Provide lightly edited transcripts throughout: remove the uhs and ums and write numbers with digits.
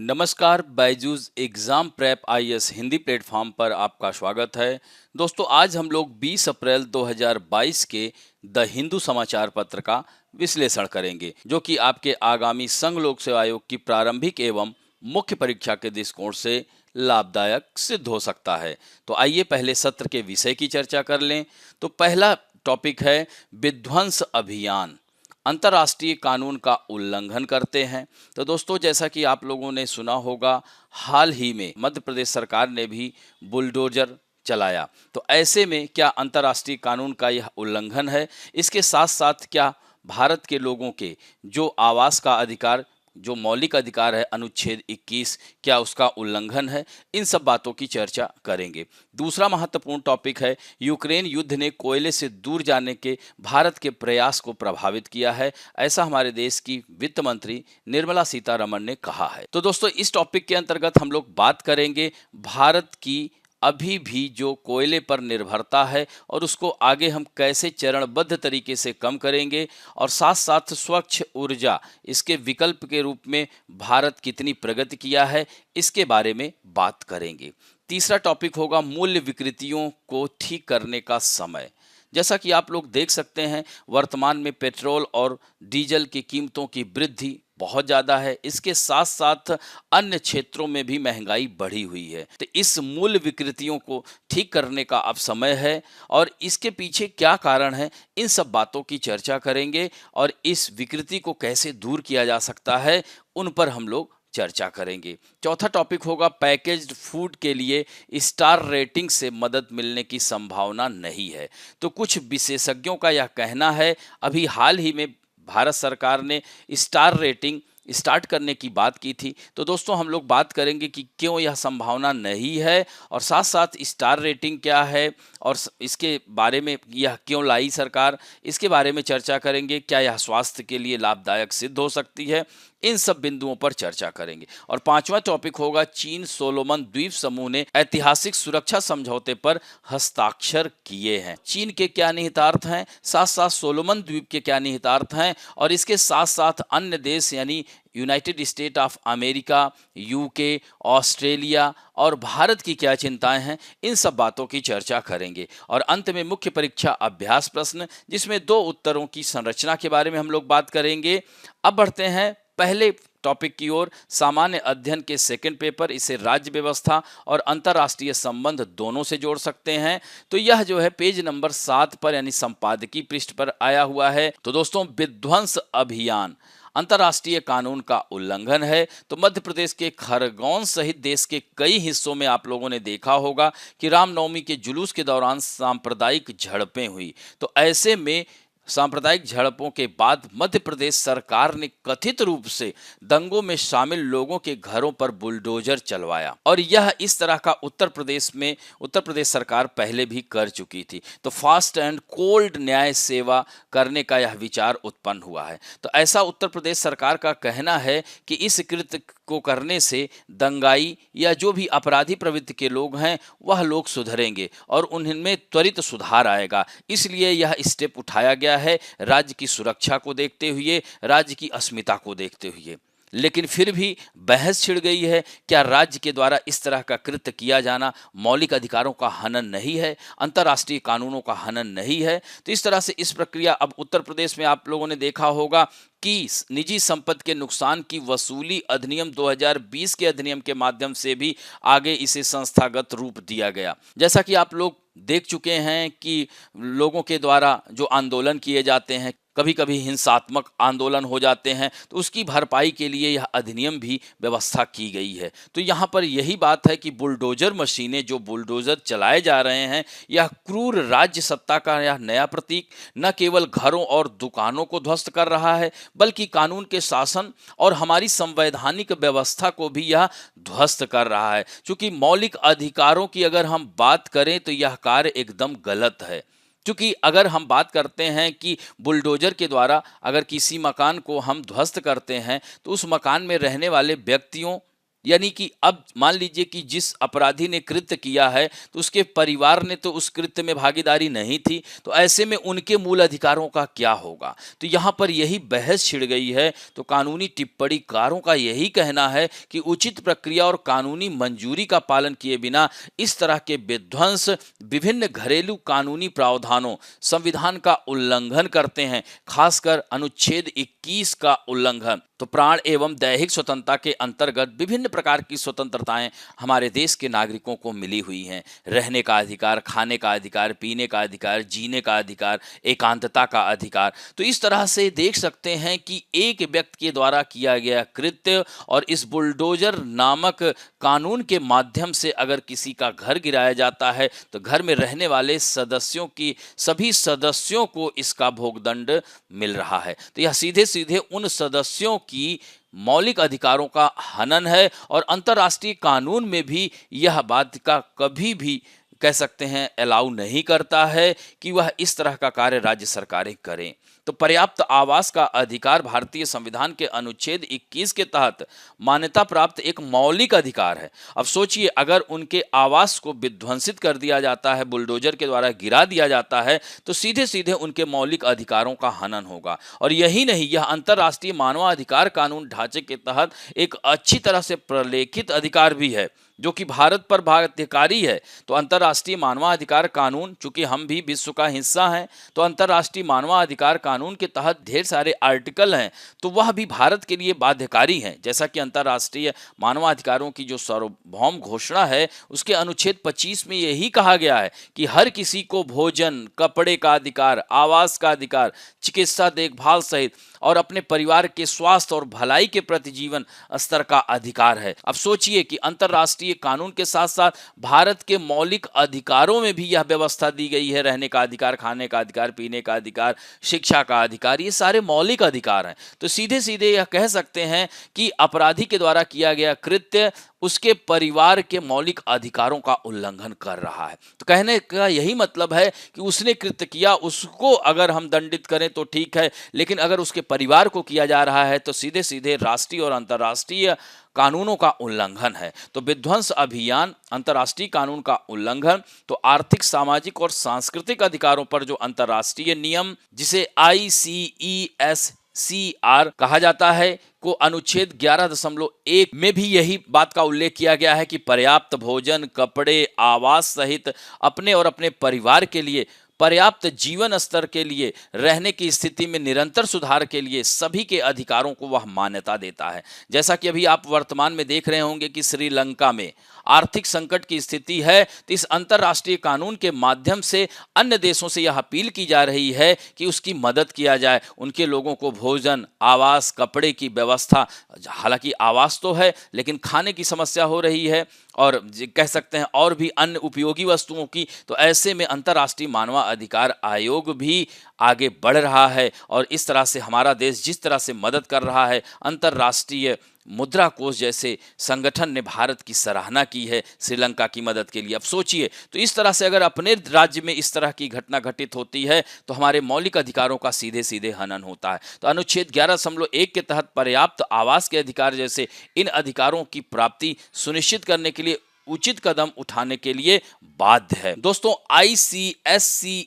नमस्कार, Byju's exam prep IAS Hindi platform पर आपका स्वागत है। दोस्तों, आज हम लोग 20 अप्रैल 2022 के द हिंदू समाचार पत्र का विश्लेषण करेंगे, जो कि आपके आगामी संघ लोक सेवा आयोग की प्रारंभिक एवं मुख्य परीक्षा के दृष्टिकोण से लाभदायक सिद्ध हो सकता है। तो आइए पहले सत्र के विषय की चर्चा कर लें। तो पहला टॉपिक है विध्वंस अभियान, अंतर्राष्ट्रीय कानून का उल्लंघन करते हैं। तो दोस्तों, जैसा कि आप लोगों ने सुना होगा, हाल ही में मध्य प्रदेश सरकार ने भी बुलडोजर चलाया। तो ऐसे में क्या अंतर्राष्ट्रीय कानून का यह उल्लंघन है? इसके साथ साथ क्या भारत के लोगों के जो आवास का अधिकार, जो मौलिक अधिकार है अनुच्छेद 21, क्या उसका उल्लंघन है? इन सब बातों की चर्चा करेंगे। दूसरा महत्वपूर्ण टॉपिक है यूक्रेन युद्ध ने कोयले से दूर जाने के भारत के प्रयास को प्रभावित किया है, ऐसा हमारे देश की वित्त मंत्री निर्मला सीतारमण ने कहा है। तो दोस्तों, इस टॉपिक के अंतर्गत हम लोग बात करेंगे भारत की अभी भी जो कोयले पर निर्भरता है और उसको आगे हम कैसे चरणबद्ध तरीके से कम करेंगे, और साथ साथ स्वच्छ ऊर्जा इसके विकल्प के रूप में भारत कितनी प्रगति किया है, इसके बारे में बात करेंगे। तीसरा टॉपिक होगा मूल्य विकृतियों को ठीक करने का समय। जैसा कि आप लोग देख सकते हैं, वर्तमान में पेट्रोल और डीजल की कीमतों की वृद्धि बहुत ज़्यादा है। इसके साथ साथ अन्य क्षेत्रों में भी महंगाई बढ़ी हुई है। तो इस मूल्य विकृतियों को ठीक करने का अब समय है, और इसके पीछे क्या कारण है, इन सब बातों की चर्चा करेंगे, और इस विकृति को कैसे दूर किया जा सकता है, उन पर हम लोग चर्चा करेंगे। चौथा टॉपिक होगा पैकेज्ड फूड के लिए स्टार रेटिंग से मदद मिलने की संभावना नहीं है। तो कुछ विशेषज्ञों का यह कहना है, अभी हाल ही में भारत सरकार ने स्टार रेटिंग स्टार्ट करने की बात की थी। तो दोस्तों, हम लोग बात करेंगे कि क्यों यह संभावना नहीं है, और साथ साथ स्टार रेटिंग क्या है और इसके बारे में यह क्यों लाई सरकार, इसके बारे में चर्चा करेंगे। क्या यह स्वास्थ्य के लिए लाभदायक सिद्ध हो सकती है, इन सब बिंदुओं पर चर्चा करेंगे। और पांचवा टॉपिक होगा चीन सोलोमन द्वीप समूह ने ऐतिहासिक सुरक्षा समझौते पर हस्ताक्षर किए हैं। चीन के क्या निहितार्थ हैं, साथ साथ सोलोमन द्वीप के क्या निहितार्थ हैं, और इसके साथ साथ अन्य देश यानी United state of America, UK, Australia और भारत की क्या चिंताएं हैं, इन सब बातों की चर्चा करेंगे। और अंत में मुख्य परीक्षा अभ्यास प्रश्न, जिसमें 2 उत्तरों की संरचना के बारे में हम लोग बात करेंगे। अब बढ़ते हैं पहले टॉपिक की ओर, सामान्य अध्ययन के सेकंड पेपर। इसे राज्य व्यवस्था और अंतर्राष्ट्रीय संबंध दोनों से जोड़ सकते हैं। तो यह जो है पेज नंबर 7 पर यानी संपादकीय पृष्ठ पर आया हुआ है। तो दोस्तों, विध्वंस अभियान अंतर्राष्ट्रीय कानून का उल्लंघन है। तो मध्य प्रदेश के खरगोन सहित देश के कई हिस्सों में आप लोगों ने देखा होगा कि रामनवमी के जुलूस के दौरान सांप्रदायिक झड़पें हुई। तो ऐसे में सांप्रदायिक झड़पों के बाद मध्य प्रदेश सरकार ने कथित रूप से दंगों में शामिल लोगों के घरों पर बुलडोजर चलवाया, और यह इस तरह का उत्तर प्रदेश सरकार पहले भी कर चुकी थी। तो फास्ट एंड कोल्ड न्याय सेवा करने का यह विचार उत्पन्न हुआ है। तो ऐसा उत्तर प्रदेश सरकार का कहना है कि इस कृत्य को करने से दंगाई या जो भी अपराधी प्रवृत्ति के लोग हैं, वह लोग सुधरेंगे और उनमें त्वरित सुधार आएगा। इसलिए यह स्टेप उठाया गया है, राज्य की सुरक्षा को देखते हुए, राज्य की अस्मिता को देखते हुए। लेकिन फिर भी बहस छिड़ गई है, क्या राज्य के द्वारा इस तरह का कृत्य किया जाना मौलिक अधिकारों का हनन नहीं है, अंतर्राष्ट्रीय कानूनों का हनन नहीं है? तो इस तरह से इस प्रक्रिया, अब उत्तर प्रदेश में आप लोगों ने देखा होगा कि निजी संपत्ति के नुकसान की वसूली अधिनियम 2020 के अधिनियम के माध्यम से भी आगे इसे संस्थागत रूप दिया गया। जैसा कि आप लोग देख चुके हैं कि लोगों के द्वारा जो आंदोलन किए जाते हैं, कभी कभी हिंसात्मक आंदोलन हो जाते हैं, तो उसकी भरपाई के लिए यह अधिनियम भी व्यवस्था की गई है। तो यहाँ पर यही बात है कि बुलडोजर मशीनें, जो बुलडोजर चलाए जा रहे हैं, यह क्रूर राज्य सत्ता का यह नया प्रतीक न केवल घरों और दुकानों को ध्वस्त कर रहा है, बल्कि कानून के शासन और हमारी संवैधानिक व्यवस्था को भी यह ध्वस्त कर रहा है। क्योंकि मौलिक अधिकारों की अगर हम बात करें तो यह कार्य एकदम गलत है। क्योंकि अगर हम बात करते हैं कि बुलडोजर के द्वारा अगर किसी मकान को हम ध्वस्त करते हैं, तो उस मकान में रहने वाले व्यक्तियों यानी कि अब मान लीजिए कि जिस अपराधी ने कृत्य किया है तो उसके परिवार ने तो उस कृत्य में भागीदारी नहीं थी, तो ऐसे में उनके मूल अधिकारों का क्या होगा? तो यहाँ पर यही बहस छिड़ गई है। तो कानूनी टिप्पणीकारों का यही कहना है कि उचित प्रक्रिया और कानूनी मंजूरी का पालन किए बिना इस तरह के विध्वंस विभिन्न घरेलू कानूनी प्रावधानों, संविधान का उल्लंघन करते हैं, खासकर अनुच्छेद 21 का उल्लंघन। तो प्राण एवं दैहिक स्वतंत्रता के अंतर्गत विभिन्न प्रकार की स्वतंत्रताएं हमारे देश के नागरिकों को मिली हुई हैं। रहने का अधिकार, खाने का अधिकार, पीने का अधिकार, जीने का अधिकार, एकांतता का अधिकार। तो इस तरह से देख सकते हैं कि एक व्यक्ति के द्वारा किया गया कृत्य और इस बुलडोजर नामक कानून के माध्यम से अगर किसी का घर गिराया जाता है तो घर में रहने वाले सदस्यों की सभी सदस्यों को इसका भोगदंड मिल रहा है। तो यह सीधे सीधे उन सदस्यों की मौलिक अधिकारों का हनन है और अंतर्राष्ट्रीय कानून में भी यह बात का कभी भी कह सकते हैं अलाउ नहीं करता है कि वह इस तरह का कार्य राज्य सरकारें करें। तो पर्याप्त आवास का अधिकार भारतीय संविधान के अनुच्छेद 21 के तहत मान्यता प्राप्त एक मौलिक अधिकार है। अब सोचिए, अगर उनके आवास को विध्वंसित कर दिया जाता है, बुलडोजर के द्वारा गिरा दिया जाता है, तो सीधे सीधे उनके मौलिक अधिकारों का हनन होगा। और यही नहीं, यह अंतर्राष्ट्रीय मानवाधिकार कानून ढांचे के तहत एक अच्छी तरह से प्रलेखित अधिकार भी है जो कि भारत पर बाध्यकारी है। तो अंतर्राष्ट्रीय मानवाधिकार कानून, चूंकि हम भी विश्व का हिस्सा हैं, तो अंतर्राष्ट्रीय मानवाधिकार कानून के तहत ढेर सारे आर्टिकल हैं, तो वह भी भारत के लिए बाध्यकारी हैं। जैसा कि अंतर्राष्ट्रीय मानवाधिकारों की जो सार्वभौम घोषणा है उसके अनुच्छेद 25 में यही कहा गया है कि हर किसी को भोजन, कपड़े का अधिकार, आवास का अधिकार, चिकित्सा देखभाल सहित और अपने परिवार के स्वास्थ्य और भलाई के प्रति जीवन स्तर का अधिकार है। अब सोचिए कि अंतर्राष्ट्रीय कानून के साथ साथ भारत के मौलिक अधिकारों में भी यह व्यवस्था दी गई है, रहने का अधिकार, खाने का अधिकार, पीने का अधिकार, शिक्षा का अधिकार, ये सारे मौलिक अधिकार हैं। तो सीधे सीधे यह कह सकते हैं कि अपराधी के द्वारा किया गया कृत्य उसके परिवार के मौलिक अधिकारों का उल्लंघन कर रहा है। तो कहने का यही मतलब है कि उसने कृत्य किया, उसको अगर हम दंडित करें तो ठीक है, लेकिन अगर उसके परिवार को किया जा रहा है तो सीधे सीधे राष्ट्रीय और अंतर्राष्ट्रीय कानूनों का उल्लंघन है। तो विध्वंस अभियान, अंतर्राष्ट्रीय कानून का उल्लंघन, तो आर्थिक, सामाजिक और सांस्कृतिक अधिकारों पर जो अंतर्राष्ट्रीय नियम जिसे ICESCR कहा जाता है को अनुच्छेद 11.1 में भी यही बात का उल्लेख किया गया है कि पर्याप्त भोजन, कपड़े, आवास सहित अपने और अपने परिवार के लिए पर्याप्त जीवन स्तर के लिए, रहने की स्थिति में निरंतर सुधार के लिए सभी के अधिकारों को वह मान्यता देता है। जैसा कि अभी आप वर्तमान में देख रहे होंगे कि श्रीलंका में आर्थिक संकट की स्थिति है, तो इस अंतर्राष्ट्रीय कानून के माध्यम से अन्य देशों से यह अपील की जा रही है कि उसकी मदद किया जाए, उनके लोगों को भोजन, आवास, कपड़े की व्यवस्था, हालांकि आवास तो है लेकिन खाने की समस्या हो रही है और कह सकते हैं और भी अन्य उपयोगी वस्तुओं की। तो ऐसे में अंतर्राष्ट्रीय मानवाधिकार आयोग भी आगे बढ़ रहा है और इस तरह से हमारा देश जिस तरह से मदद कर रहा है, अंतर्राष्ट्रीय मुद्रा कोष जैसे संगठन ने भारत की सराहना की है श्रीलंका की मदद के लिए। अब सोचिए, तो इस तरह से अगर अपने राज्य में इस तरह की घटना घटित होती है तो हमारे मौलिक अधिकारों का सीधे सीधे हनन होता है। तो अनुच्छेद 11.1 के तहत पर्याप्त आवास के अधिकार जैसे इन अधिकारों की प्राप्ति सुनिश्चित करने के लिए उचित कदम उठाने के लिए बाध्य है। दोस्तों, ICSCR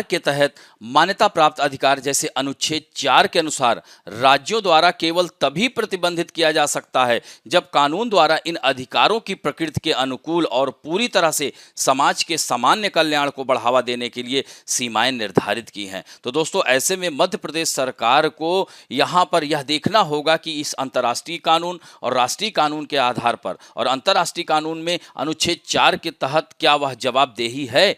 के तहत मान्यता प्राप्त अधिकार जैसे अनुच्छेद 4 के अनुसार राज्यों द्वारा केवल तभी प्रतिबंधित किया जा सकता है जब कानून द्वारा इन अधिकारों की प्रकृति के अनुकूल और पूरी तरह से समाज के सामान्य कल्याण को बढ़ावा देने के लिए सीमाएं निर्धारित की हैं। तो दोस्तों, ऐसे में मध्य प्रदेश सरकार को यहाँ पर यह देखना होगा कि इस अंतर्राष्ट्रीय कानून और राष्ट्रीय कानून के आधार पर और अंतर्राष्ट्रीय कानून में अनुच्छेद 4 के तहत क्या वह जवाबदेही है।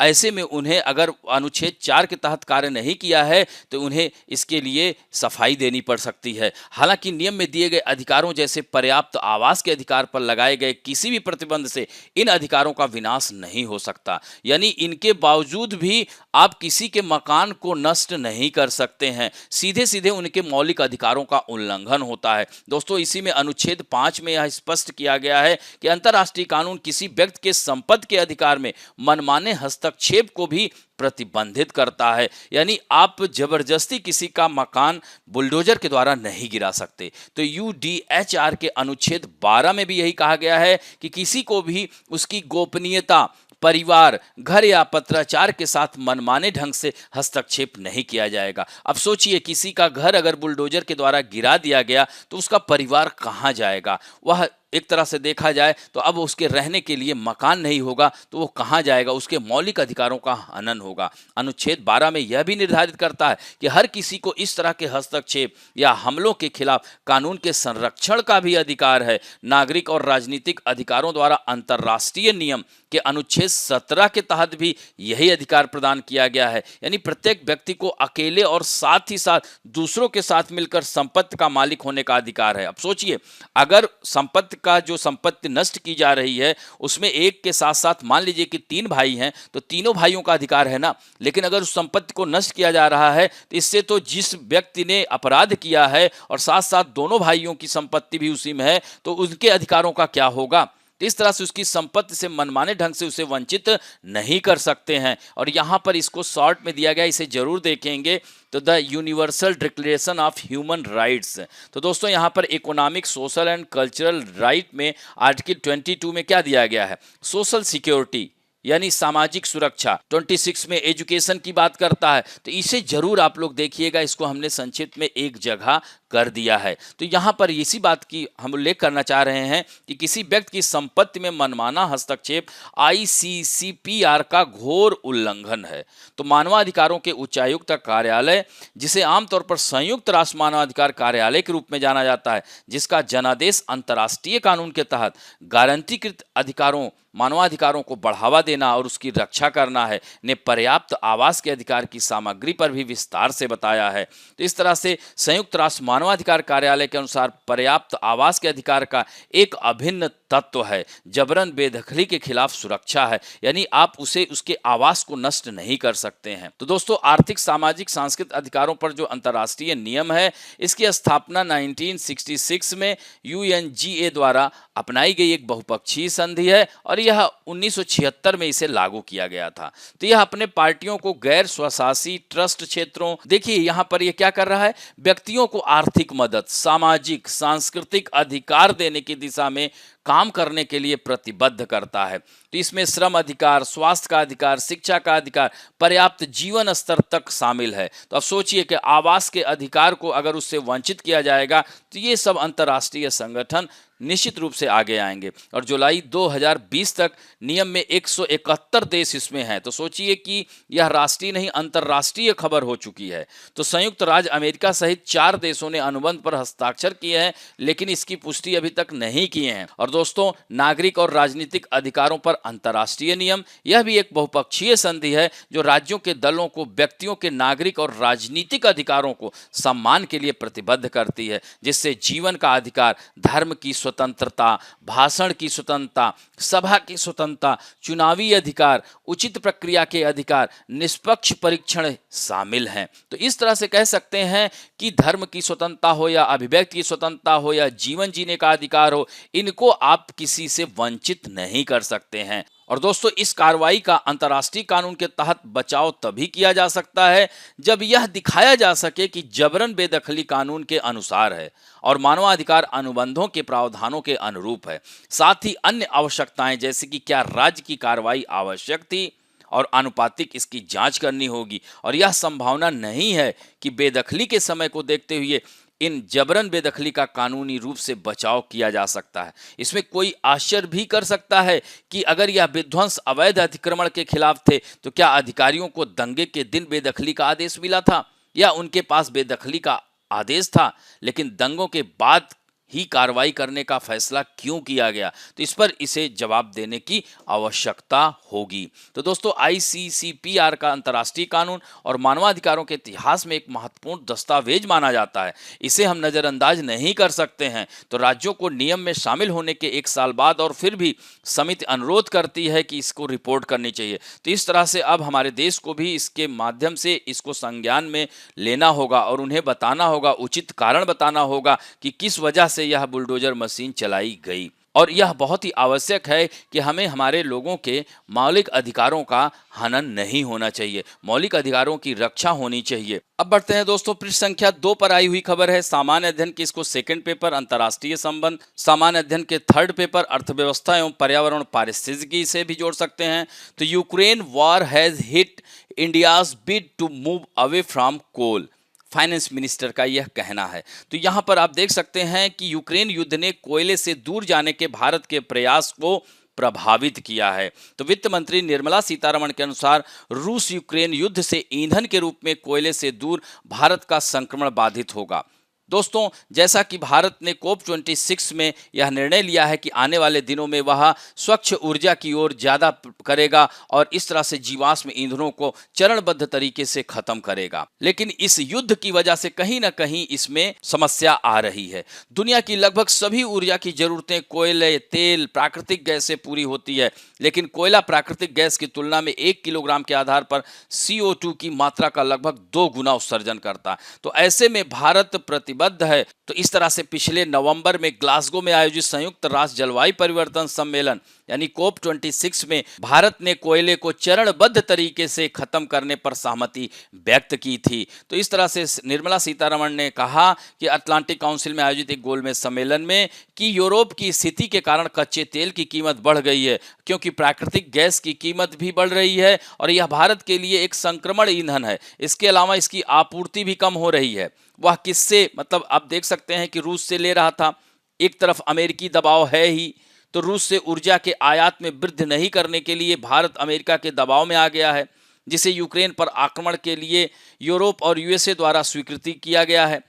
ऐसे में उन्हें अगर अनुच्छेद 4 के तहत कार्य नहीं किया है तो उन्हें इसके लिए सफाई देनी पड़ सकती है। हालांकि नियम में दिए गए अधिकारों जैसे पर्याप्त आवास के अधिकार पर लगाए गए किसी भी प्रतिबंध से इन अधिकारों का विनाश नहीं हो सकता, यानी इनके बावजूद भी आप किसी के मकान को नष्ट नहीं कर सकते हैं, सीधे सीधे उनके मौलिक अधिकारों का उल्लंघन होता है। दोस्तों, इसी में अनुच्छेद 5 में यह स्पष्ट किया गया है कि अंतर्राष्ट्रीय कानून किसी व्यक्ति के संपत्ति के अधिकार में मनमाने हस्तक्षेप हस्तक्षेप को भी प्रतिबंधित करता है। यानी आप जबरदस्ती किसी का मकान बुलडोजर के द्वारा नहीं गिरा सकते। तो यूडीएचआर के अनुच्छेद 12 में भी यही कहा गया है कि किसी को भी उसकी गोपनीयता, परिवार, घर या पत्राचार के साथ मनमाने ढंग से हस्तक्षेप नहीं किया जाएगा। अब सोचिए, किसी का घर अगर बुलडोजर के द्वारा गिरा दिया गया तो उसका परिवार कहाँ जाएगा? वह एक तरह से देखा जाए तो अब उसके रहने के लिए मकान नहीं होगा तो वो कहाँ जाएगा? उसके मौलिक अधिकारों का हनन होगा। अनुच्छेद 12 में यह भी निर्धारित करता है कि हर किसी को इस तरह के हस्तक्षेप या हमलों के खिलाफ कानून के संरक्षण का भी अधिकार है। नागरिक और राजनीतिक अधिकारों द्वारा अंतर्राष्ट्रीय नियम के अनुच्छेद 17 के तहत भी यही अधिकार प्रदान किया गया है। यानी प्रत्येक व्यक्ति को अकेले और साथ ही साथ दूसरों के साथ मिलकर संपत्ति का मालिक होने का अधिकार है। अब सोचिए, अगर संपत्ति नष्ट की जा रही है, उसमें एक के साथ साथ मान लीजिए कि 3 भाई हैं, तो तीनों भाइयों का अधिकार है ना। लेकिन अगर उस संपत्ति को नष्ट किया जा रहा है तो इससे तो जिस व्यक्ति ने अपराध किया है और साथ साथ दोनों भाइयों की संपत्ति भी उसी में है, तो उनके अधिकारों का क्या होगा? तो इस तरह से उसकी संपत्ति से मनमाने ढंग से उसे वंचित नहीं कर सकते हैं। और यहाँ पर इसको शॉर्ट में दिया गया, इसे जरूर देखेंगे, तो the universal declaration of human rights. तो दोस्तों यहाँ पर economic, social and cultural right में आर्टिकल 22 में क्या दिया गया है? सोशल सिक्योरिटी यानी सामाजिक सुरक्षा। 26 में एजुकेशन की बात करता है। तो इसे जरूर आप लोग देखिएगा, इसको हमने संक्षिप्त में एक जगह कर दिया है। तो यहाँ पर इसी बात की हम उल्लेख करना चाह रहे हैं कि किसी व्यक्ति की संपत्ति में मनमाना हस्तक्षेप आईसीसीपीआर का घोर उल्लंघन है। तो मानवाधिकारों के उच्चायुक्त कार्यालय, जिसे आमतौर पर संयुक्त राष्ट्र मानवाधिकार कार्यालय के रूप में जाना जाता है, जिसका जनादेश अंतर्राष्ट्रीय कानून के तहत गारंटीकृत अधिकारों, मानवाधिकारों को बढ़ावा देना और उसकी रक्षा करना है, ने पर्याप्त आवास के अधिकार की सामग्री पर भी विस्तार से बताया है। तो इस तरह से संयुक्त राष्ट्र मानवाधिकार कार्यालय के अनुसार पर्याप्त आवास के अधिकार का एक अभिन्न तत्व है जबरन बेदखली के खिलाफ सुरक्षा है। यानी आप उसे उसके आवास को नष्ट नहीं कर सकते हैं। तो दोस्तों, आर्थिक, सामाजिक, सांस्कृतिक अधिकारों पर जो अंतर्राष्ट्रीय नियम है, इसकी स्थापना 1966 में यूएनजीए द्वारा अपनाई गई एक बहुपक्षीय संधि है और यह 1976 में इसे लागू किया गया था। तो यह अपने पार्टियों को गैर स्वशासी ट्रस्ट क्षेत्रों, देखिए यहाँ पर यह क्या कर रहा है, व्यक्तियों को आर्थिक मदद, सामाजिक, सांस्कृतिक अधिकार देने की दिशा में काम करने के लिए प्रतिबद्ध करता है। तो इसमें श्रम अधिकार, स्वास्थ्य का अधिकार, शिक्षा का अधिकार, पर्याप्त जीवन स्तर तक शामिल है। तो अब सोचिए कि आवास के अधिकार को अगर उससे वंचित किया जाएगा तो ये सब अंतर्राष्ट्रीय संगठन निश्चित रूप से आगे आएंगे। और जुलाई 2020 तक नियम में 171 देश इसमें हैं। तो सोचिए कि यह राष्ट्रीय नहीं अंतर्राष्ट्रीय खबर हो चुकी है। तो संयुक्त राज्य अमेरिका सहित 4 देशों ने अनुबंध पर हस्ताक्षर किए हैं, लेकिन इसकी पुष्टि अभी तक नहीं किए हैं। और दोस्तों, नागरिक और राजनीतिक अधिकारों पर अंतर्राष्ट्रीय नियम, यह भी एक बहुपक्षीय संधि है जो राज्यों के दलों को व्यक्तियों के नागरिक और राजनीतिक अधिकारों को सम्मान के लिए प्रतिबद्ध करती है, जिससे जीवन का अधिकार, धर्म की स्वतंत्रता, भाषण की स्वतंत्रता, सभा की स्वतंत्रता, चुनावी अधिकार, उचित प्रक्रिया के अधिकार, निष्पक्ष परीक्षण शामिल हैं। तो इस तरह से कह सकते हैं कि धर्म की स्वतंत्रता हो या अभिव्यक्ति की स्वतंत्रता हो या जीवन जीने का अधिकार हो, इनको आप किसी से वंचित नहीं कर सकते हैं। और दोस्तों, इस कार्रवाई का अंतर्राष्ट्रीय कानून के तहत बचाव तभी किया जा सकता है जब यह दिखाया जा सके कि जबरन बेदखली कानून के अनुसार है और मानवाधिकार अनुबंधों के प्रावधानों के अनुरूप है। साथ ही अन्य आवश्यकताएं, जैसे कि क्या राज्य की कार्रवाई आवश्यक थी और आनुपातिक इसकी जांच करनी होगी, और यह संभावना नहीं है कि बेदखली के समय को देखते हुए इन जबरन बेदखली का कानूनी रूप से बचाव किया जा सकता है। इसमें कोई आश्चर्य भी कर सकता है कि अगर यह विध्वंस अवैध अतिक्रमण के खिलाफ थे तो क्या अधिकारियों को दंगे के दिन बेदखली का आदेश मिला था या उनके पास बेदखली का आदेश था, लेकिन दंगों के बाद ही कार्रवाई करने का फैसला क्यों किया गया? तो इस पर इसे जवाब देने की आवश्यकता होगी। तो दोस्तों, आईसीसीपीआर का अंतर्राष्ट्रीय कानून और मानवाधिकारों के इतिहास में एक महत्वपूर्ण दस्तावेज माना जाता है। इसे हम नज़रअंदाज नहीं कर सकते हैं। तो राज्यों को नियम में शामिल होने के 1 साल बाद और फिर भी समिति अनुरोध करती है कि इसको रिपोर्ट करनी चाहिए। तो इस तरह से अब हमारे देश को भी इसके माध्यम से इसको संज्ञान में लेना होगा और उन्हें बताना होगा, उचित कारण बताना होगा कि किस वजह से यह बुलडोजर मशीन चलाई गई। और यह बहुत ही आवश्यक है कि हमें हमारे लोगों के मौलिक अधिकारों का हनन नहीं होना चाहिए, मौलिक अधिकारों की रक्षा होनी चाहिए। अब बढ़ते हैं दोस्तों, पृष्ठ संख्या 2 पर आई हुई खबर है। सामान्य अध्ययन की इसको सेकंड पेपर अंतर्राष्ट्रीय संबंध, सामान्य अध्ययन के थर्ड पेपर अर्थव्यवस्था एवं पर्यावरण पारिस्थितिकी से भी जोड़ सकते हैं। तो Ukraine war has hit India's bid to move away from coal, finance minister का यह कहना है। तो यहां पर आप देख सकते हैं कि यूक्रेन युद्ध ने कोयले से दूर जाने के भारत के प्रयास को प्रभावित किया है। तो वित्त मंत्री निर्मला सीतारमण के अनुसार रूस यूक्रेन युद्ध से ईंधन के रूप में कोयले से दूर भारत का संक्रमण बाधित होगा। दोस्तों, जैसा कि भारत ने कोप 26 में यह निर्णय लिया है कि आने वाले दिनों में वह स्वच्छ ऊर्जा की ओर ज़्यादा करेगा और इस तरह से जीवाश्म ईंधनों को चरणबद्ध तरीके से खत्म करेगा, लेकिन इस युद्ध की वजह से कहीं ना कहीं इसमें समस्या आ रही है। दुनिया की लगभग सभी ऊर्जा की जरूरतें कोयले, तेल, प्राकृतिक गैस से पूरी होती है, लेकिन कोयला प्राकृतिक गैस की तुलना में 1 किलोग्राम के आधार पर CO2 की मात्रा का लगभग 2 गुना उत्सर्जन करता है। तो ऐसे में भारत प्रतिबद्ध है। तो इस तरह से पिछले नवंबर में ग्लासगो में आयोजित संयुक्त राष्ट्र जलवायु परिवर्तन सम्मेलन यानी कोप 26 में भारत ने कोयले को चरणबद्ध तरीके से खत्म करने पर सहमति व्यक्त की थी। तो इस तरह से निर्मला सीतारमण ने कहा कि अटलांटिक काउंसिल में आयोजित एक गोलमेज सम्मेलन में कि यूरोप की स्थिति के कारण कच्चे तेल की कीमत बढ़ गई है, क्योंकि प्राकृतिक गैस की कीमत भी बढ़ रही है और यह भारत के लिए एक संक्रमण ईंधन है। इसके अलावा इसकी आपूर्ति भी कम हो रही है। वह किससे, मतलब आप देख सकते हैं कि रूस से ले रहा था। एक तरफ अमेरिकी दबाव है ही, तो रूस से ऊर्जा के आयात में वृद्धि नहीं करने के लिए भारत अमेरिका के दबाव में आ गया है, जिसे यूक्रेन पर आक्रमण के लिए यूरोप और USA द्वारा स्वीकृति किया गया है।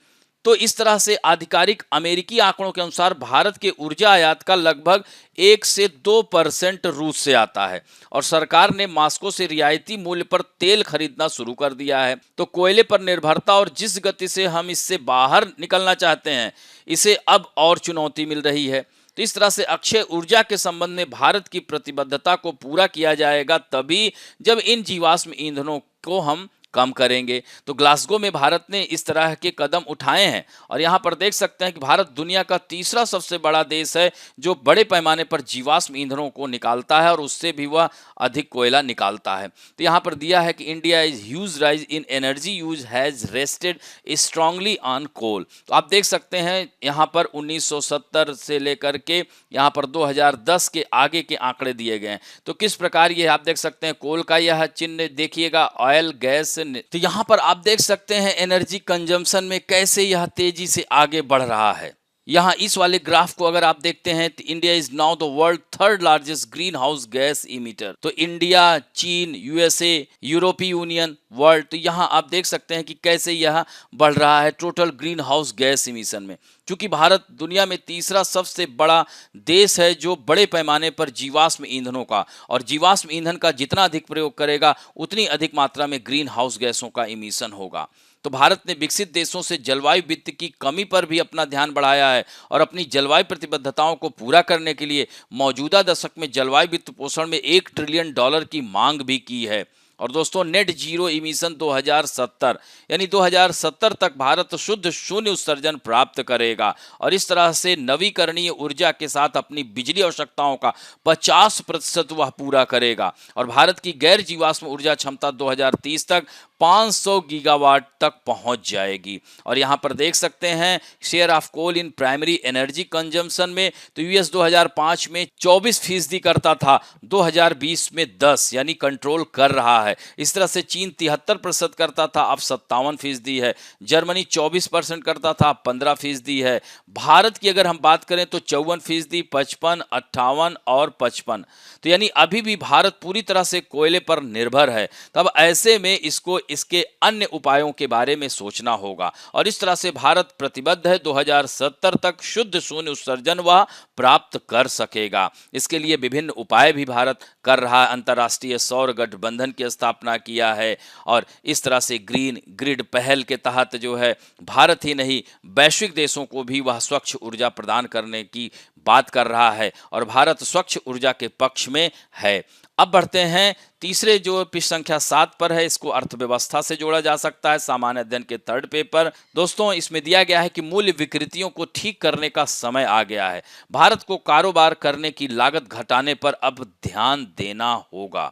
तो इस तरह से आधिकारिक अमेरिकी आंकड़ों के अनुसार भारत के ऊर्जा आयात का लगभग 1 से 2% रूस से आता है और सरकार ने मॉस्को से रियायती मूल्य पर तेल खरीदना शुरू कर दिया है। तो कोयले पर निर्भरता और जिस गति से हम इससे बाहर निकलना चाहते हैं, इसे अब और चुनौती मिल रही है। तो इस तरह से अक्षय ऊर्जा के संबंध में भारत की प्रतिबद्धता को पूरा किया जाएगा तभी जब इन जीवाश्म ईंधनों को हम कम करेंगे। तो ग्लासगो में भारत ने इस तरह के कदम उठाए हैं और यहाँ पर देख सकते हैं कि भारत दुनिया का तीसरा सबसे बड़ा देश है जो बड़े पैमाने पर जीवाश्म ईंधनों को निकालता है और उससे भी वह अधिक कोयला निकालता है। तो यहाँ पर दिया है कि India is huge rise in energy use has rested strongly on coal. तो आप देख सकते हैं यहाँ पर 1970 से लेकर के यहाँ पर 2010 के आगे के आंकड़े दिए गए हैं। तो किस प्रकार ये आप देख सकते हैं, कोल का यह चिन्ह देखिएगा, ऑयल, गैस। तो यहां पर आप देख सकते हैं एनर्जी कंजम्पशन में कैसे यह तेजी से आगे बढ़ रहा है। यहाँ इस वाले ग्राफ को अगर आप देखते हैं तो India is now the world third largest green house gas emitter. तो इंडिया, चीन, USA, यूरोपीय यूनियन, वर्ल्ड, तो यहाँ आप देख सकते हैं कि कैसे यह बढ़ रहा है total green house gas emission में। क्योंकि भारत दुनिया में तीसरा सबसे बड़ा देश है जो बड़े पैमाने पर जीवाश्म ईंधनों का, और जीवाश्म ईंधन का जितना अधिक प्रयोग करेगा उतनी अधिक मात्रा में ग्रीन हाउस गैसों का इमिशन होगा। तो भारत ने विकसित देशों से जलवायु वित्त की कमी पर भी अपना ध्यान बढ़ाया है और अपनी जलवायु प्रतिबद्धताओं को पूरा करने के लिए मौजूदा दशक में जलवायु वित्त पोषण में $1 ट्रिलियन की मांग भी की है। और दोस्तों, नेट जीरो इमिशन 2070 यानी 2070 तक भारत शुद्ध शून्य उत्सर्जन प्राप्त करेगा और इस तरह से नवीकरणीय ऊर्जा के साथ अपनी बिजली आवश्यकताओं का 50% वह पूरा करेगा और भारत की गैर जीवाश्म ऊर्जा क्षमता 2030 तक 500 गीगावाट तक पहुंच जाएगी। और यहां पर देख सकते हैं share of coal in primary energy consumption में, तो US 2005 में 24% करता था, 2020 में 10 यानी कंट्रोल कर रहा है। इस तरह से चीन 73% करता था, अब 57% है। जर्मनी 24% करता था, 15% है। भारत की अगर हम बात करें तो 54%, 55, 58 और 55। तो यानी अभी भी भारत पूरी तरह से कोयले पर निर्भर है। तब ऐसे में इसको इसके अन्य उपायों के बारे में सोचना होगा और इस तरह से भारत प्रतिबद्ध है 2070 तक शुद्ध शून्य उत्सर्जन वह प्राप्त कर सकेगा। इसके लिए विभिन्न उपाय भी भारत कर रहा है। अंतर्राष्ट्रीय सौर गठबंधन की स्थापना किया है और इस तरह से ग्रीन ग्रिड पहल के तहत जो है भारत ही नहीं वैश्विक देशों को भी वह स्वच्छ ऊर्जा प्रदान करने की बात कर रहा है और भारत स्वच्छ ऊर्जा के पक्ष में है। अब बढ़ते हैं तीसरे जो पृष्ठ संख्या 7 पर है, इसको अर्थव्यवस्था से जोड़ा जा सकता है, सामान्य अध्ययन के थर्ड पेपर। दोस्तों इसमें दिया गया है कि मूल्य विकृतियों को ठीक करने का समय आ गया है। भारत को कारोबार करने की लागत घटाने पर अब ध्यान देना होगा।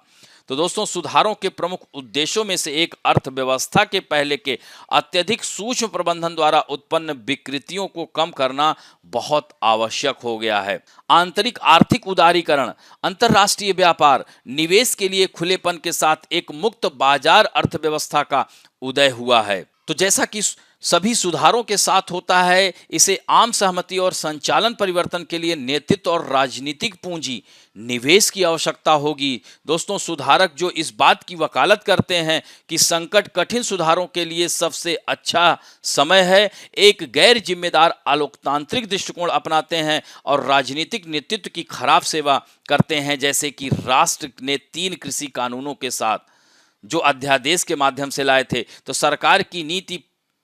तो दोस्तों सुधारों के प्रमुख उद्देश्यों में से एक अर्थव्यवस्था के पहले के अत्यधिक सूक्ष्म प्रबंधन द्वारा उत्पन्न विकृतियों को कम करना बहुत आवश्यक हो गया है। आंतरिक आर्थिक उदारीकरण, अंतरराष्ट्रीय व्यापार, निवेश के लिए खुलेपन के साथ एक मुक्त बाजार अर्थव्यवस्था का उदय हुआ है। तो जैसा कि सभी सुधारों के साथ होता है, इसे आम सहमति और संचालन परिवर्तन के लिए नेतृत्व और राजनीतिक पूंजी निवेश की आवश्यकता होगी। दोस्तों सुधारक जो इस बात की वकालत करते हैं कि संकट कठिन सुधारों के लिए सबसे अच्छा समय है, एक गैर जिम्मेदार आलोकतांत्रिक दृष्टिकोण अपनाते हैं और राजनीतिक नेतृत्व की खराब सेवा करते हैं, जैसे कि राष्ट्र ने 3 कृषि कानूनों के साथ जो अध्यादेश के माध्यम से लाए थे। तो सरकार की नीति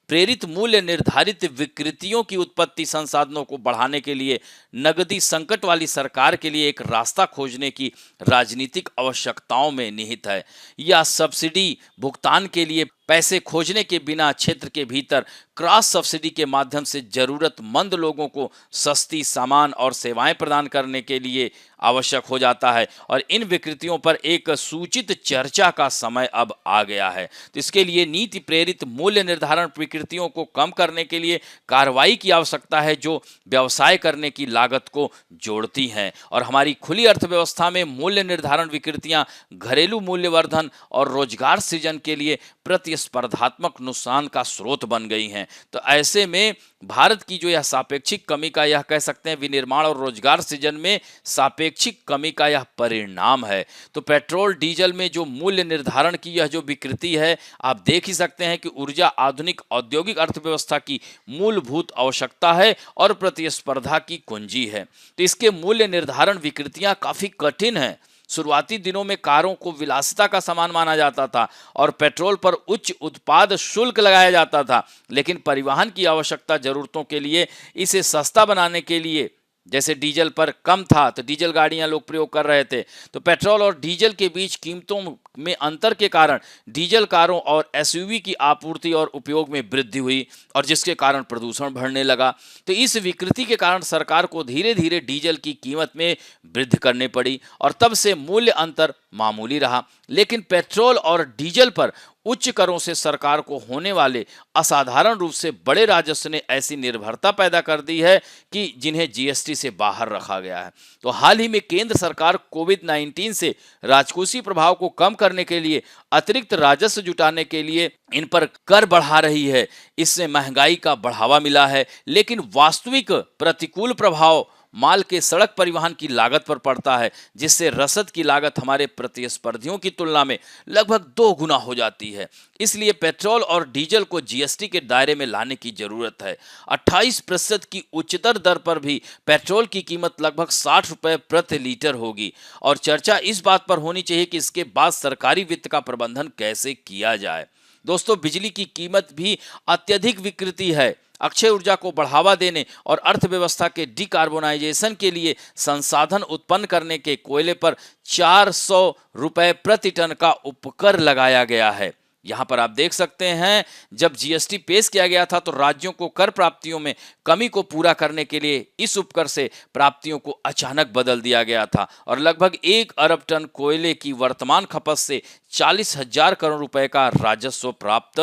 प्रेरित मूल्य निर्धारित विकृतियों की उत्पत्ति संसाधनों को बढ़ाने के लिए नगदी संकट वाली सरकार के लिए एक रास्ता खोजने की राजनीतिक आवश्यकताओं में निहित है। या सब्सिडी भुगतान के लिए पैसे खोजने के बिना क्षेत्र के भीतर क्रॉस सब्सिडी के माध्यम से जरूरतमंद लोगों को सस्ती सामान और सेवाएं प्रदान करने के लिए आवश्यक हो जाता है और इन विकृतियों पर एक सूचित चर्चा का समय अब आ गया है। तो इसके लिए नीति प्रेरित मूल्य निर्धारण विकृतियों को कम करने के लिए कार्रवाई की आवश्यकता है जो व्यवसाय करने की लागत को जोड़ती हैं और हमारी खुली अर्थव्यवस्था में मूल्य निर्धारण विकृतियां घरेलू मूल्यवर्धन और रोजगार सृजन के लिए प्रतिस्पर्धात्मक नुकसान का स्रोत बन गई हैं। तो ऐसे में भारत की जो यह सापेक्षिक कमी का यह कह सकते हैं विनिर्माण और रोजगार सृजन में सापेक्षिक कमी का यह परिणाम है। तो पेट्रोल डीजल में जो मूल्य निर्धारण की यह जो विकृति है, आप देख ही सकते हैं कि ऊर्जा आधुनिक औद्योगिक अर्थव्यवस्था की मूलभूत आवश्यकता है और प्रतिस्पर्धा की कुंजी है। तो इसके मूल्य निर्धारण विकृतियां काफी कठिन है। शुरुआती दिनों में कारों को विलासिता का सामान माना जाता था और पेट्रोल पर उच्च उत्पाद शुल्क लगाया जाता था, लेकिन परिवहन की आवश्यकता जरूरतों के लिए इसे सस्ता बनाने के लिए जैसे डीजल पर कम था तो डीजल गाड़ियां लोग प्रयोग कर रहे थे। तो पेट्रोल और डीजल के बीच कीमतों में अंतर के कारण डीजल कारों और एसयूवी की आपूर्ति और उपयोग में वृद्धि हुई और जिसके कारण प्रदूषण बढ़ने लगा। तो इस विकृति के कारण सरकार को धीरे धीरे डीजल की कीमत में वृद्धि करनी पड़ी और तब से मूल्य अंतर मामूली रहा। लेकिन पेट्रोल और डीजल पर उच्च करों से सरकार को होने वाले असाधारण रूप से बड़े राजस्व ने ऐसी निर्भरता पैदा कर दी है कि जिन्हें जीएसटी से बाहर रखा गया है। तो हाल ही में केंद्र सरकार कोविड-19 से राजकोषीय प्रभाव को कम करने के लिए अतिरिक्त राजस्व जुटाने के लिए इन पर कर बढ़ा रही है। इससे महंगाई का बढ़ावा मिला है, लेकिन वास्तविक प्रतिकूल प्रभाव माल के सड़क परिवहन की लागत पर पड़ता है, जिससे रसद की लागत हमारे प्रतिस्पर्धियों की तुलना में लगभग 2 गुना हो जाती है। इसलिए पेट्रोल और डीजल को जीएसटी के दायरे में लाने की जरूरत है। 28% की उच्चतर दर पर भी पेट्रोल की कीमत लगभग 60 रुपए प्रति लीटर होगी और चर्चा इस बात पर होनी चाहिए कि इसके बाद सरकारी वित्त का प्रबंधन कैसे किया जाए। दोस्तों बिजली की कीमत भी अत्यधिक विकृति है। अक्षय ऊर्जा को बढ़ावा देने और अर्थव्यवस्था के डिकार्बोनाइजेशन के लिए संसाधन उत्पन्न करने के कोयले पर 400 रुपए प्रति टन का उपकर लगाया गया है। यहाँ पर आप देख सकते हैं जब जीएसटी पेश किया गया था तो राज्यों को कर प्राप्तियों में कमी को पूरा करने के लिए इस उपकर से प्राप्तियों को अचानक बदल दिया गया था और लगभग 1 अरब टन कोयले की वर्तमान खपत से 40,000 करोड़ रुपए का राजस्व प्राप्त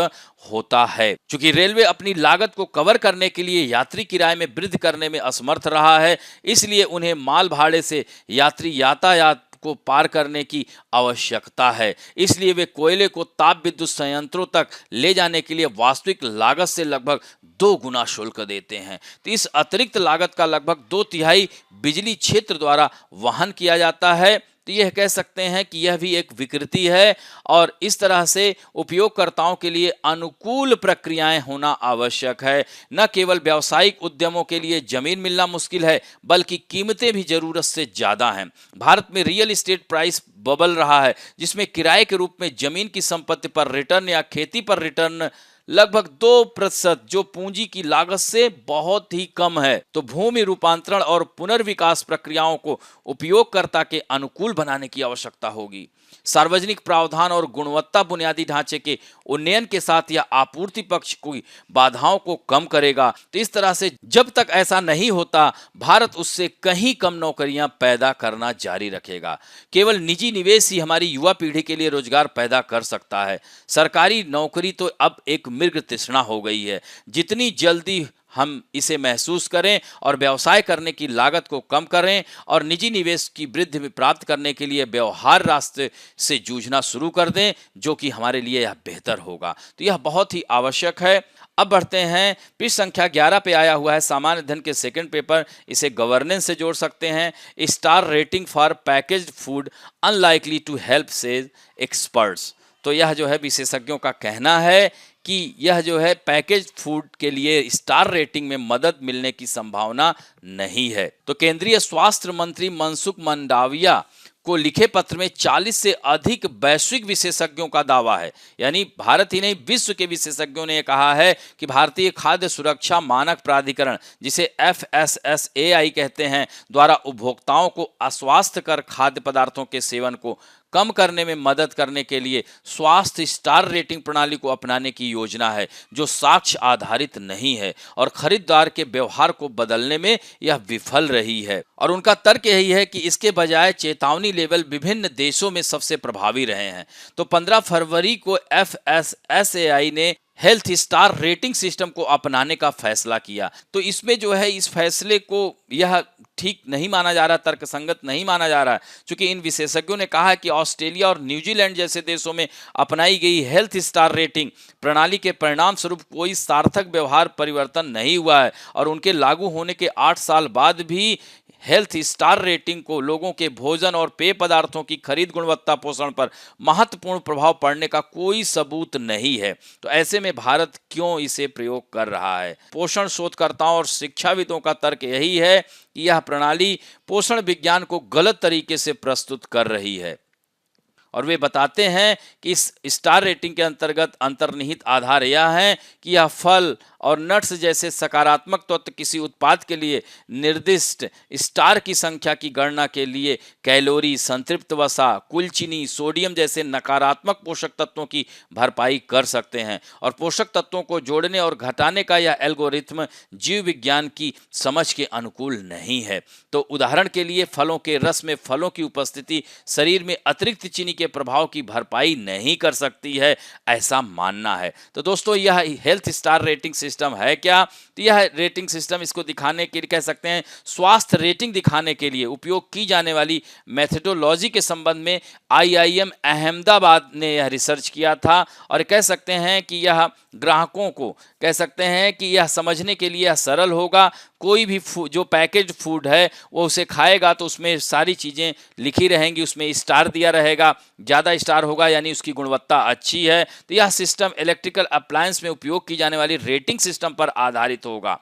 होता है। चूंकि रेलवे अपनी लागत को कवर करने के लिए यात्री किराए में वृद्धि करने में असमर्थ रहा है, इसलिए उन्हें माल भाड़े से यात्री यातायात को पार करने की आवश्यकता है। इसलिए वे कोयले को ताप विद्युत संयंत्रों तक ले जाने के लिए वास्तविक लागत से लगभग 2 गुना शुल्क देते हैं। तो इस अतिरिक्त लागत का लगभग 2/3 बिजली क्षेत्र द्वारा वहन किया जाता है। तो यह कह सकते हैं कि यह भी एक विकृति है और इस तरह से उपयोगकर्ताओं के लिए अनुकूल प्रक्रियाएं होना आवश्यक है। न केवल व्यावसायिक उद्यमों के लिए जमीन मिलना मुश्किल है, बल्कि कीमतें भी जरूरत से ज्यादा हैं। भारत में रियल एस्टेट प्राइस बबल रहा है, जिसमें किराए के रूप में जमीन की संपत्ति पर रिटर्न या खेती पर रिटर्न लगभग 2% जो पूंजी की लागत से बहुत ही कम है। तो भूमि रूपांतरण और पुनर्विकास प्रक्रियाओं को उपयोगकर्ता के अनुकूल बनाने की आवश्यकता होगी। सार्वजनिक प्रावधान और गुणवत्ता बुनियादी ढांचे के उन्नयन के साथ यह आपूर्ति पक्ष की बाधाओं को कम करेगा। तो इस तरह से जब तक ऐसा नहीं होता, भारत उससे कहीं कम नौकरियां पैदा करना जारी रखेगा। केवल निजी निवेश ही हमारी युवा पीढ़ी के लिए रोजगार पैदा कर सकता है। सरकारी नौकरी तो अब एक मृग तृष्णा हो गई है। जितनी जल्दी हम इसे महसूस करें और व्यवसाय करने की लागत को कम करें और निजी निवेश की वृद्धि में प्राप्त करने के लिए व्यवहार रास्ते से जूझना शुरू कर दें, जो कि हमारे लिए यह बेहतर होगा। तो यह बहुत ही आवश्यक है। अब बढ़ते हैं, पृष्ठ संख्या 11 पे आया हुआ है सामान्य अध्ययन के सेकंड पेपर। इसे गवर्नेंस से जोड़ सकते हैं। Star rating for packaged food unlikely to help says experts. तो यह जो है विशेषज्ञों का कहना है कि यह जो है पैकेज फूड के लिए स्टार रेटिंग में मदद मिलने की संभावना नहीं है। तो केंद्रीय स्वास्थ्य मंत्री मनसुख मंडाविया को लिखे पत्र में 40 से अधिक वैश्विक विशेषज्ञों का दावा है, यानी भारत ही नहीं विश्व के विशेषज्ञों ने कहा है कि भारतीय खाद्य सुरक्षा मानक प्राधिकरण, जिसे FSSAI कहते हैं, द्वारा उपभोक्ताओं को अस्वास्थ्यकर खाद्य पदार्थों के सेवन को कम करने में मदद करने के लिए स्वास्थ्य स्टार रेटिंग प्रणाली को अपनाने की योजना है, जो साक्ष्य आधारित नहीं है और खरीदार के व्यवहार को बदलने में यह विफल रही है। और उनका तर्क यही है कि इसके बजाय चेतावनी लेवल विभिन्न देशों में सबसे प्रभावी रहे हैं। तो 15 फरवरी को FSSAI ने हेल्थ स्टार रेटिंग सिस्टम को अपनाने का फैसला किया। तो इसमें जो है इस फैसले को यह ठीक नहीं माना जा रहा, तर्कसंगत नहीं माना जा रहा है, क्योंकि इन विशेषज्ञों ने कहा है कि ऑस्ट्रेलिया और न्यूजीलैंड जैसे देशों में अपनाई गई हेल्थ स्टार रेटिंग प्रणाली के परिणाम स्वरूप कोई सार्थक व्यवहार परिवर्तन नहीं हुआ है और उनके लागू होने के 8 साल बाद भी हेल्थ स्टार रेटिंग को लोगों के भोजन और पेय पदार्थों की खरीद गुणवत्ता पोषण पर महत्वपूर्ण प्रभाव पड़ने का कोई सबूत नहीं है। तो ऐसे में भारत क्यों इसे प्रयोग कर रहा है? पोषण शोधकर्ताओं और शिक्षाविदों का तर्क यही है कि यह प्रणाली पोषण विज्ञान को गलत तरीके से प्रस्तुत कर रही है और वे बताते हैं कि इस स्टार रेटिंग के अंतर्गत अंतर्निहित आधार यह है कि यह फल और नट्स जैसे सकारात्मक तत्व किसी उत्पाद के लिए निर्दिष्ट स्टार की संख्या की गणना के लिए कैलोरी, संतृप्त वसा, कुल चीनी, सोडियम जैसे नकारात्मक पोषक तत्वों की भरपाई कर सकते हैं और पोषक तत्वों को जोड़ने और घटाने का यह एल्गोरिथ्म जीव विज्ञान की समझ के अनुकूल नहीं है। तो उदाहरण के लिए फलों के रस में फलों की उपस्थिति शरीर में अतिरिक्त चीनी के प्रभाव की भरपाई नहीं कर सकती है, ऐसा मानना है। तो दोस्तों, यह हेल्थ स्टार रेटिंग सिस्टम है क्या? तो यह रेटिंग सिस्टम, इसको दिखाने के लिए कह सकते हैं स्वास्थ्य रेटिंग दिखाने के लिए उपयोग की जाने वाली मेथडोलॉजी के संबंध में IIM अहमदाबाद ने यह रिसर्च किया था और कह सकते हैं कि यह ग्राहकों को कह सकते हैं कि यह समझने के लिए सरल होगा। कोई भी जो पैकेज फूड है वो उसे खाएगा तो उसमें सारी चीज़ें लिखी रहेंगी, उसमें स्टार दिया रहेगा, ज़्यादा स्टार होगा यानी उसकी गुणवत्ता अच्छी है। तो यह सिस्टम इलेक्ट्रिकल अप्लायंस में उपयोग की जाने वाली रेटिंग सिस्टम पर आधारित होगा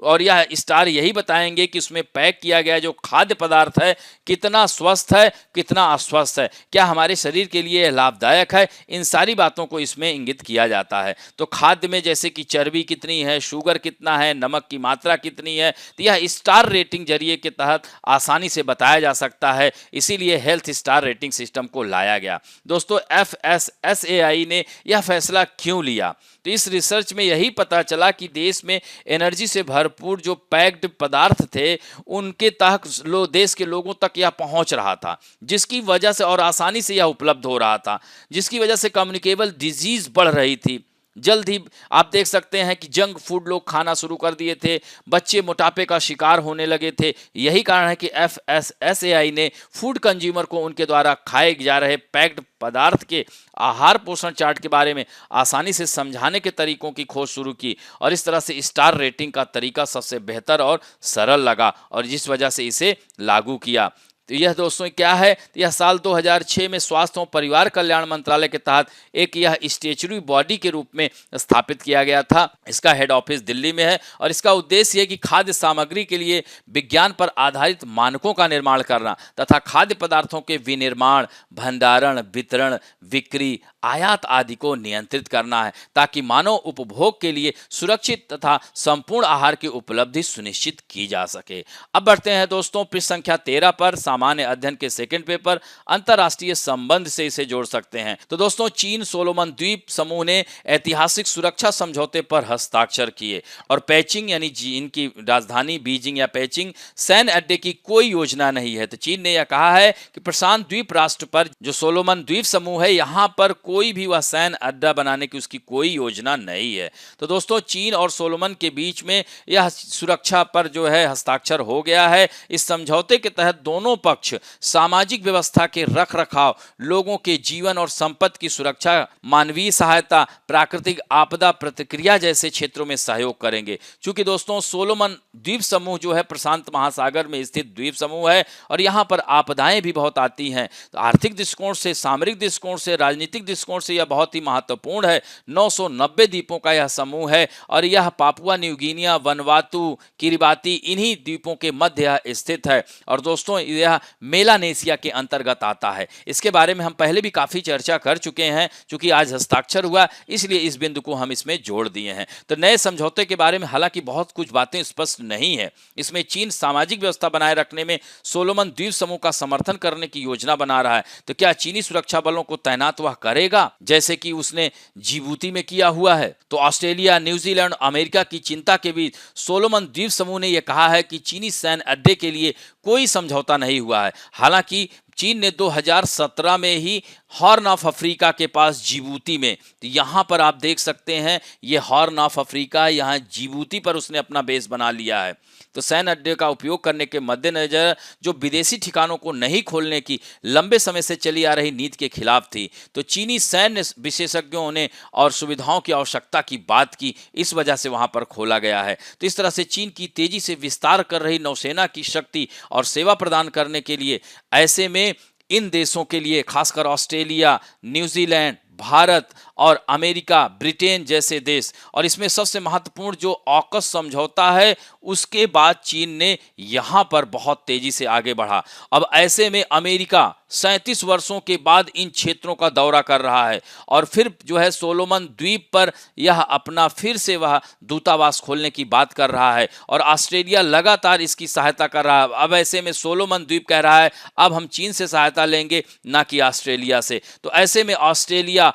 और यह स्टार यही बताएंगे कि उसमें पैक किया गया जो खाद्य पदार्थ है कितना स्वस्थ है, कितना अस्वस्थ है, क्या हमारे शरीर के लिए लाभदायक है, इन सारी बातों को इसमें इंगित किया जाता है। तो खाद्य में जैसे कि चर्बी कितनी है, शुगर कितना है, नमक की मात्रा कितनी है, तो यह स्टार रेटिंग जरिए के तहत आसानी से बताया जा सकता है। इसीलिए हेल्थ स्टार रेटिंग सिस्टम को लाया गया। दोस्तों, FSSAI ने यह फैसला क्यों लिया? तो इस रिसर्च में यही पता चला कि देश में एनर्जी से भरपूर जो पैक्ड पदार्थ थे उनके तक देश के लोगों तक यह पहुंच रहा था, जिसकी वजह से और आसानी से यह उपलब्ध हो रहा था, जिसकी वजह से कम्युनिकेबल डिजीज बढ़ रही थी। जल्द ही आप देख सकते हैं कि जंक फूड लोग खाना शुरू कर दिए थे, बच्चे मोटापे का शिकार होने लगे थे। यही कारण है कि FSSAI ने फूड कंज्यूमर को उनके द्वारा खाए जा रहे पैक्ड पदार्थ के आहार पोषण चार्ट के बारे में आसानी से समझाने के तरीकों की खोज शुरू की और इस तरह से स्टार रेटिंग का तरीका सबसे बेहतर और सरल लगा और जिस वजह से इसे लागू किया। तो यह दोस्तों क्या है? तो यह साल 2006 में स्वास्थ्य और परिवार कल्याण मंत्रालय के तहत एक यह स्टैट्यूटरी बॉडी के रूप में स्थापित किया गया था। इसका हेड ऑफिस दिल्ली में है और इसका उद्देश्य है कि खाद्य सामग्री के लिए विज्ञान पर आधारित मानकों का निर्माण करना तथा खाद्य पदार्थों के विनिर्माण, भंडारण, वितरण, बिक्री आयात आदि को नियंत्रित करना है, ताकि मानव उपभोग के लिए सुरक्षित तथा संपूर्ण आहार की उपलब्धि सुनिश्चित की जा सके। अब बढ़ते हैं दोस्तों पृष्ठ संख्या 13 पर, सामान्य अध्ययन के सेकंड पेपर, अंतरराष्ट्रीय संबंध से इसे जोड़ सकते हैं। तो दोस्तों चीन सोलोमन द्वीप समूह ने ऐतिहासिक सुरक्षा समझौते पर हस्ताक्षर किए और पेचिंग यानी इनकी राजधानी बीजिंग या पेचिंग सैन्य अड्डे की कोई योजना नहीं है। तो चीन ने यह कहा है कि प्रशांत द्वीप राष्ट्र पर जो सोलोमन द्वीप समूह है, यहां पर कोई भी वह सैन्य अड्डा बनाने की उसकी कोई योजना नहीं है। तो दोस्तों चीन और सोलोमन के बीच में यह सुरक्षा पर जो है हस्ताक्षर हो गया है। इस समझौते के तहत दोनों पक्ष सामाजिक व्यवस्था के रखरखाव, लोगों के जीवन और संपत्ति की सुरक्षा, मानवीय सहायता, प्राकृतिक आपदा प्रतिक्रिया जैसे क्षेत्रों में सहयोग करेंगे। क्योंकि दोस्तों सोलोमन द्वीप समूह जो है प्रशांत महासागर में स्थित द्वीप समूह है और यहाँ पर आपदाएं भी बहुत आती हैं। तो आर्थिक दृष्टिकोण से, सामरिक दृष्टिकोण से, राजनीतिक दृष्टिकोण से यह बहुत ही महत्वपूर्ण है। 990 द्वीपों का यह समूह है और यह पापुआ न्यू गिनिया, वनवातु, किरिबाती इन्हीं द्वीपों के मध्य स्थित है। और दोस्तों यह मेलानेशिया के अंतर्गत आता है। इसके बारे में हम पहले भी काफी चर्चा कर चुके हैं, क्योंकि आज हस्ताक्षर हुआ इसलिए इस बिंदु को हम इसमें जोड़ दिए हैं। तो नए समझौते के बारे में हालांकि बहुत कुछ बातें स्पष्ट नहीं है। इसमें चीन सामाजिक व्यवस्था बनाए रखने में सोलोमन द्वीप समूह का समर्थन करने की योजना बना रहा है। तो क्या चीनी सुरक्षा बलों को तैनात वह करेगा जैसे कि उसने जिबूती में किया हुआ है? तो ऑस्ट्रेलिया, न्यूजीलैंड, अमेरिका की चिंता के बीच सोलोमन द्वीप समूह ने यह कहा है कि चीनी सैन्य अड्डे के लिए कोई समझौता नहीं हुआ है। हालांकि चीन ने 2017 में ही हॉर्न ऑफ अफ्रीका के पास जिबूती में, तो यहाँ पर आप देख सकते हैं ये हॉर्न ऑफ अफ्रीका, यहाँ जिबूती पर उसने अपना बेस बना लिया है। तो सैन्य अड्डे का उपयोग करने के मद्देनजर जो विदेशी ठिकानों को नहीं खोलने की लंबे समय से चली आ रही नीति के खिलाफ थी, तो चीनी सैन्य विशेषज्ञों ने और सुविधाओं की आवश्यकता की बात की, इस वजह से वहां पर खोला गया है। तो इस तरह से चीन की तेजी से विस्तार कर रही नौसेना की शक्ति और सेवा प्रदान करने के लिए ऐसे में इन देशों के लिए, खासकर ऑस्ट्रेलिया, न्यूजीलैंड, भारत और अमेरिका, ब्रिटेन जैसे देश, और इसमें सबसे महत्वपूर्ण जो ऑकस समझौता है उसके बाद चीन ने यहां पर बहुत तेजी से आगे बढ़ा। अब ऐसे में अमेरिका 37 वर्षों के बाद इन क्षेत्रों का दौरा कर रहा है और फिर जो है सोलोमन द्वीप पर यह अपना फिर से वह दूतावास खोलने की बात कर रहा है और ऑस्ट्रेलिया लगातार इसकी सहायता कर रहा है। अब ऐसे में सोलोमन द्वीप कह रहा है अब हम चीन से सहायता लेंगे, ना कि ऑस्ट्रेलिया से। तो ऐसे में ऑस्ट्रेलिया,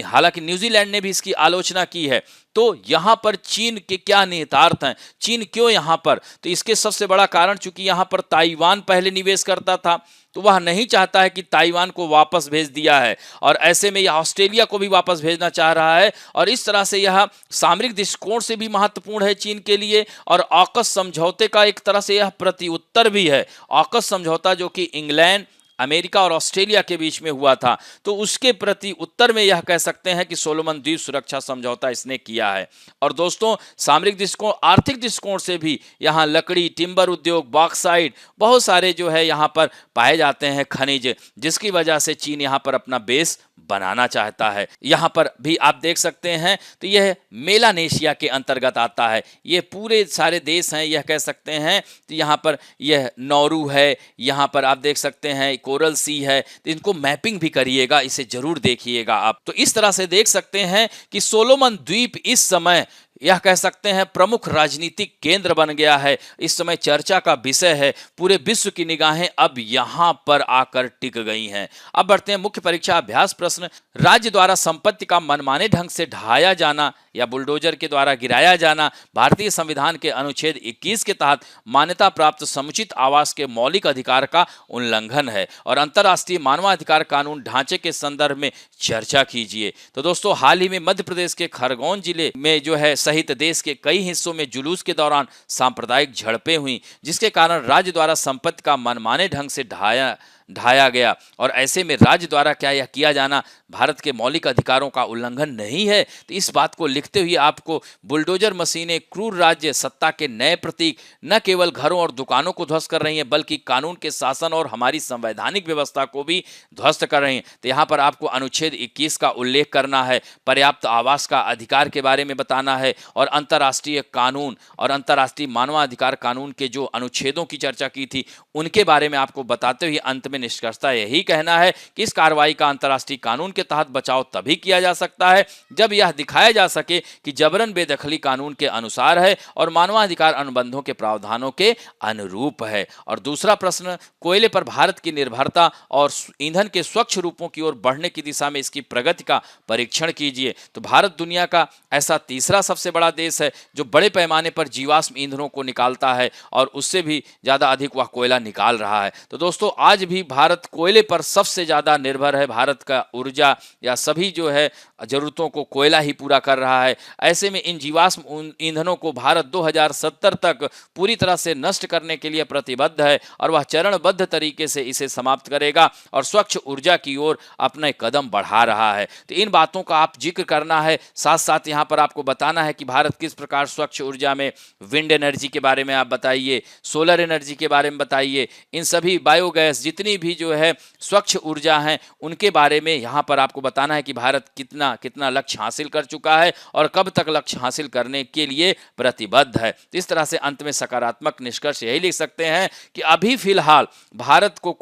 हालांकि न्यूजीलैंड ने भी इसकी आलोचना की है। तो यहां पर चीन के क्या निहितार्थ हैं, चीन क्यों यहां पर? तो इसके सबसे बड़ा कारण, चूंकि यहां पर ताइवान पहले निवेश करता था, तो वह नहीं चाहता है कि ताइवान को वापस भेज दिया है और ऐसे में यह ऑस्ट्रेलिया को भी वापस भेजना चाह रहा है। और इस तरह से यह सामरिक दृष्टिकोण से भी महत्वपूर्ण है चीन के लिए और ऑकस समझौते का एक तरह से यह प्रति उत्तर भी है। ऑकस समझौता जो कि इंग्लैंड, अमेरिका और ऑस्ट्रेलिया के बीच में हुआ था, तो उसके प्रति उत्तर में यह कह सकते हैं कि सोलोमन द्वीप सुरक्षा समझौता इसने किया है। और दोस्तों सामरिक दृष्टिकोण, आर्थिक दृष्टिकोण से भी यहाँ लकड़ी, टिम्बर उद्योग, बॉक्साइट, बहुत सारे जो है यहाँ पर पाए जाते हैं खनिज, जिसकी वजह से चीन यहाँ पर अपना बेस बनाना चाहता है। यहाँ पर भी आप देख सकते हैं तो यह मेलानेशिया के अंतर्गत आता है। ये पूरे सारे देश हैं, यह कह सकते हैं। तो यहाँ पर यह नौरू है, यहाँ पर आप देख सकते हैं कोरल सी है। तो इनको मैपिंग भी करिएगा, इसे जरूर देखिएगा आप। तो इस तरह से देख सकते हैं कि सोलोमन द्वीप इस समय यह कह सकते हैं प्रमुख राजनीतिक केंद्र बन गया है, इस समय चर्चा का विषय है। पूरे विश्व की निगाहें अब यहां पर आकर टिक गई हैं। अब बढ़ते हैं मुख्य परीक्षा अभ्यास प्रश्न। राज्य द्वारा संपत्ति का मनमाने ढंग से ढाया जाना या बुलडोजर के द्वारा गिराया जाना भारतीय संविधान के अनुच्छेद 21 के तहत मान्यता प्राप्त समुचित आवास के मौलिक अधिकार का उल्लंघन है और अंतर्राष्ट्रीय मानवाधिकार कानून ढांचे के संदर्भ में चर्चा कीजिए। तो दोस्तों हाल ही में मध्य प्रदेश के खरगोन जिले में जो है सहित देश के कई हिस्सों में जुलूस के दौरान सांप्रदायिक झड़पें हुई, जिसके कारण राज्य द्वारा संपत्ति का मनमाने ढंग से ढाया गया। और ऐसे में राज्य द्वारा क्या यह किया जाना भारत के मौलिक अधिकारों का उल्लंघन नहीं है? तो इस बात को लिखते हुए आपको बुलडोजर मशीनें क्रूर राज्य सत्ता के नए प्रतीक न केवल घरों और दुकानों को ध्वस्त कर रही हैं, बल्कि कानून के शासन और हमारी संवैधानिक व्यवस्था को भी ध्वस्त कर रही हैं। तो यहाँ पर आपको अनुच्छेद 21 का उल्लेख करना है, पर्याप्त आवास का अधिकार के बारे में बताना है और अंतर्राष्ट्रीय कानून और अंतर्राष्ट्रीय मानवाधिकार कानून के जो अनुच्छेदों की चर्चा की थी उनके बारे में आपको बताते हुए अंत में में निष्कर्षता यही कहना है कि इस कार्रवाई का अंतर्राष्ट्रीय कानून के तहत बचाव तभी किया जा सकता है जब यह दिखाया जा सके कि जबरन बेदखली कानून के अनुसार है और मानवाधिकार अनुबंधों के प्रावधानों के अनुरूप है। और दूसरा प्रश्न, कोयले पर भारत की निर्भरता और ईंधन के स्वच्छ रूपों की ओर बढ़ने की दिशा में इसकी प्रगति का परीक्षण कीजिए। तो भारत दुनिया का ऐसा तीसरा सबसे बड़ा देश है जो बड़े पैमाने पर जीवाश्म ईंधनों को निकालता है और उससे भी ज्यादा अधिक वह कोयला निकाल रहा है। तो दोस्तों, आज भी भारत कोयले पर सबसे ज्यादा निर्भर है। भारत का ऊर्जा या सभी जो है जरूरतों को कोयला ही पूरा कर रहा है। ऐसे में इन जीवाश्म ईंधनों को भारत 2070 तक पूरी तरह से नष्ट करने के लिए प्रतिबद्ध है और वह चरणबद्ध तरीके से इसे समाप्त करेगा और स्वच्छ ऊर्जा की ओर अपने कदम बढ़ा रहा है। तो इन बातों का आप जिक्र करना है, साथ साथ यहाँ पर आपको बताना है कि भारत किस प्रकार स्वच्छ ऊर्जा में विंड एनर्जी के बारे में आप बताइए, सोलर एनर्जी के बारे में बताइए, इन सभी बायोगैस जितनी भी जो है स्वच्छ ऊर्जा हैं उनके बारे में यहाँ पर आपको बताना है कि भारत कितना कितना लक्ष्य हासिल कर चुका है और कब तक लक्ष्य हासिल करने के लिए प्रतिबद्ध है। तो इस तरह से अंत में सकारात्मक निष्कर्ष यही लिख सकते हैं कि अभी फिलहाल भारत की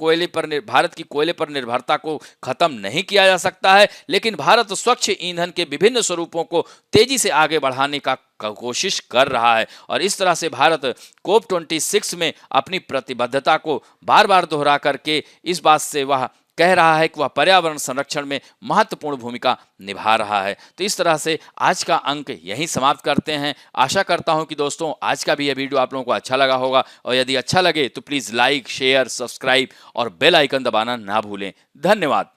कोयले पर निर्भरता को खत्म नहीं किया जा सकता है, लेकिन भारत स्वच्छ ईंधन के विभिन्न स्वरूपों को तेजी से आगे बढ़ाने का कोशिश कर रहा है और इस तरह से भारत COP26 में अपनी प्रतिबद्धता को बार बार दोहरा करके इस बात से वह कह रहा है कि वह पर्यावरण संरक्षण में महत्वपूर्ण भूमिका निभा रहा है। तो इस तरह से आज का अंक यहीं समाप्त करते हैं। आशा करता हूं कि दोस्तों आज का भी यह वीडियो आप लोगों को अच्छा लगा होगा और यदि अच्छा लगे तो प्लीज़ लाइक, शेयर, सब्सक्राइब और बेल आइकन दबाना ना भूलें। धन्यवाद।